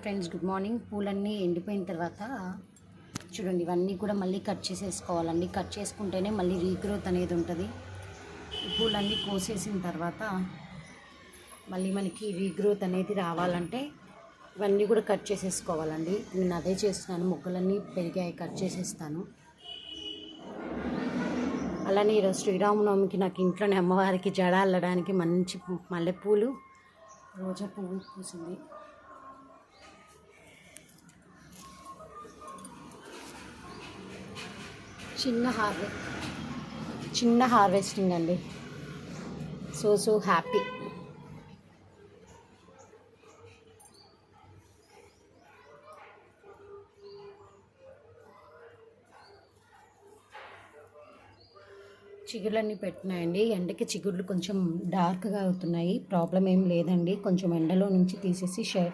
Friends, good morning. పూలన్నీ ఎండిపోయిన తర్వాత చూడండి, ఇవన్నీ కూడా మళ్ళీ కట్ చేసేసుకోవాలండి. కట్ చేసుకుంటేనే మళ్ళీ రీగ్రోత్ అనేది ఉంటుంది. ఈ పూలన్నీ కోసేసిన తర్వాత మళ్ళీ మనకి రీగ్రోత్ అనేది రావాలంటే ఇవన్నీ కూడా కట్ చేసేసుకోవాలండి. నేను అదే చేస్తున్నాను, మొక్కలన్నీ పెరిగాయి, కట్ చేసేస్తాను. అలానే ఈరోజు శ్రీరామనవమికి నాకు ఇంట్లోనే అమ్మవారికి జడ అల్లడానికి మంచి మల్లెపూలు, రోజా పువ్వు పూసింది. చిన్న హార్వెస్టింగ్ అండి. So happy. చిగుళ్ళన్నీ పెట్టినాయండి. ఎండకి చిగుళ్ళు కొంచెం డార్క్గా అవుతున్నాయి. ప్రాబ్లం ఏం లేదండి. కొంచెం ఎండలో నుంచి తీసేసి షేడ్